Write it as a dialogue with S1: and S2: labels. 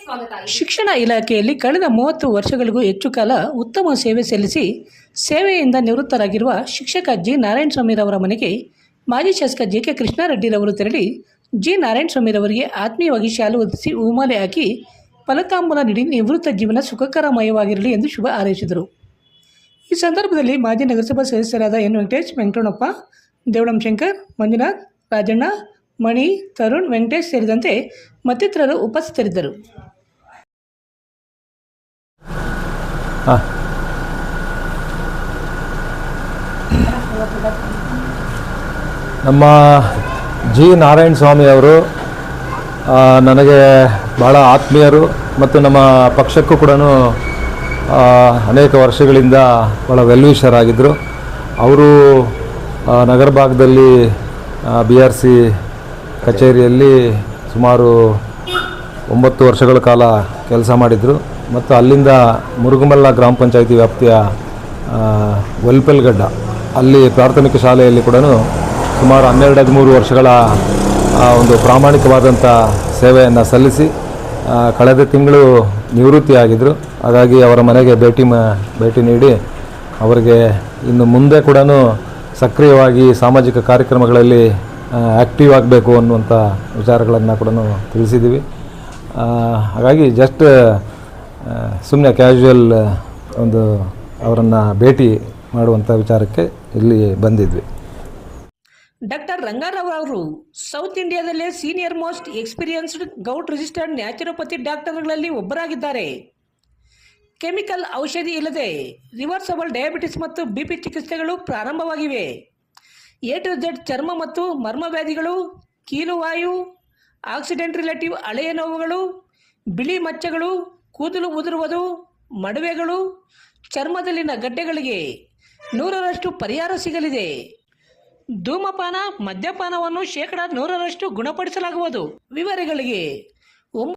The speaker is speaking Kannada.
S1: ಸ್ವಾಗತ.
S2: ಶಿಕ್ಷಣ ಇಲಾಖೆಯಲ್ಲಿ ಕಳೆದ 30 ವರ್ಷಗಳಿಗೂ ಹೆಚ್ಚು ಕಾಲ ಉತ್ತಮ ಸೇವೆ ಸಲ್ಲಿಸಿ ಸೇವೆಯಿಂದ ನಿವೃತ್ತರಾಗಿರುವ ಶಿಕ್ಷಕ ಜಿ ನಾರಾಯಣಸ್ವಾಮಿರವರ ಮನೆಗೆ ಮಾಜಿ ಶಾಸಕ ಜೆ.ಕೆ. ಕೃಷ್ಣಾರೆಡ್ಡಿರವರು ತೆರಳಿ ಜಿ ನಾರಾಯಣಸ್ವಾಮಿರವರಿಗೆ ಆತ್ಮೀಯವಾಗಿ ಶಾಲು ಹೊದಿಸಿ ಹೂಮಾಲೆ ಹಾಕಿ ಫಲತಾಂಬೂಲ ನೀಡಿ ನಿವೃತ್ತ ಜೀವನ ಸುಖಕರಮಯವಾಗಿರಲಿ ಎಂದು ಶುಭ ಹಾರೈಸಿದರು. ಈ ಸಂದರ್ಭದಲ್ಲಿ ಮಾಜಿ ನಗರಸಭಾ ಸದಸ್ಯರಾದ ಎನ್. ವೆಂಕಟೇಶ್, ವೆಂಕಟರಮಣಪ್ಪ, ದೇವಡಂ ಶಂಕರ್, ಮಂಜುನಾಥ್, ರಾಜಣ್ಣ, ಮಣಿ, ತರುಣ್, ವೆಂಕಟೇಶ್ ಸೇರಿದಂತೆ ಮತ್ತಿತರರು ಉಪಸ್ಥಿತರಿದ್ದರು.
S3: ನಮ್ಮ ಜಿ ನಾರಾಯಣಸ್ವಾಮಿ ಅವರು ನನಗೆ ಭಾಳ ಆತ್ಮೀಯರು ಮತ್ತು ನಮ್ಮ ಪಕ್ಷಕ್ಕೂ ಕೂಡ ಅನೇಕ ವರ್ಷಗಳಿಂದ ಭಾಳ ವೆಲ್ ಆಗಿದ್ದರು. ಅವರು ನಗರ ಭಾಗದಲ್ಲಿ BRC ಕಚೇರಿಯಲ್ಲಿ ಸುಮಾರು 9 ವರ್ಷಗಳ ಕಾಲ ಕೆಲಸ ಮಾಡಿದರು ಮತ್ತು ಅಲ್ಲಿಂದ ಮುರುಗಮಲ್ಲ ಗ್ರಾಮ ಪಂಚಾಯಿತಿ ವ್ಯಾಪ್ತಿಯ ವಲ್ಪಲ್ಗಡ್ಡ ಅಲ್ಲಿ ಪ್ರಾಥಮಿಕ ಶಾಲೆಯಲ್ಲಿ ಕೂಡ ಸುಮಾರು 12-13 ವರ್ಷಗಳ ಒಂದು ಪ್ರಾಮಾಣಿಕವಾದಂಥ ಸೇವೆಯನ್ನು ಸಲ್ಲಿಸಿ ಕಳೆದ ತಿಂಗಳು ನಿವೃತ್ತಿಯಾಗಿದ್ದರು. ಹಾಗಾಗಿ ಅವರ ಮನೆಗೆ ಭೇಟಿ ನೀಡಿ ಅವರಿಗೆ ಇನ್ನು ಮುಂದೆ ಕೂಡ ಸಕ್ರಿಯವಾಗಿ ಸಾಮಾಜಿಕ ಕಾರ್ಯಕ್ರಮಗಳಲ್ಲಿ ಆ್ಯಕ್ಟಿವ್ ಆಗಬೇಕು ಅನ್ನುವಂಥ ವಿಚಾರಗಳನ್ನು ಕೂಡ ತಿಳಿಸಿದ್ದೀವಿ. ಹಾಗಾಗಿ ಜಸ್ಟ್ ಸುಮ್ಮನೆ ಕ್ಯಾಶುವಲ್ ಒಂದು ಅವರನ್ನು ಭೇಟಿ ಮಾಡುವಂಥ ವಿಚಾರಕ್ಕೆ ಇಲ್ಲಿ ಬಂದಿದ್ವಿ.
S2: ಡಾಕ್ಟರ್ ರಂಗಾರಾವ್ ಅವರು ಸೌತ್ ಇಂಡಿಯಾದಲ್ಲೇ senior most experienced gout registered naturopathy ಡಾಕ್ಟರ್ಗಳಲ್ಲಿ ಒಬ್ಬರಾಗಿದ್ದಾರೆ. ಕೆಮಿಕಲ್ ಔಷಧಿ ಇಲ್ಲದೆ ರಿವರ್ಸಬಲ್ ಡಯಾಬಿಟಿಸ್ ಮತ್ತು BP ಚಿಕಿತ್ಸೆಗಳು ಪ್ರಾರಂಭವಾಗಿವೆ. A to Z ಚರ್ಮ ಮತ್ತು ಮರ್ಮವ್ಯಾಧಿಗಳು, ಕೀಲುವಾಯು, ಆಕ್ಸಿಡೆಂಟ್ ರಿಲೇಟಿವ್ ಹಳೆಯ ನೋವುಗಳು, ಬಿಳಿ ಮಚ್ಚಗಳು, ಕೂದಲು ಉದುರುವುದು, ಮಡುವೆಗಳು, ಚರ್ಮದಲ್ಲಿನ ಗಡ್ಡೆಗಳಿಗೆ 100% ಪರಿಹಾರ ಸಿಗಲಿದೆ. ಧೂಮಪಾನ, ಮದ್ಯಪಾನವನ್ನು 100% ಗುಣಪಡಿಸಲಾಗುವುದು. ವಿವರಗಳಿಗೆ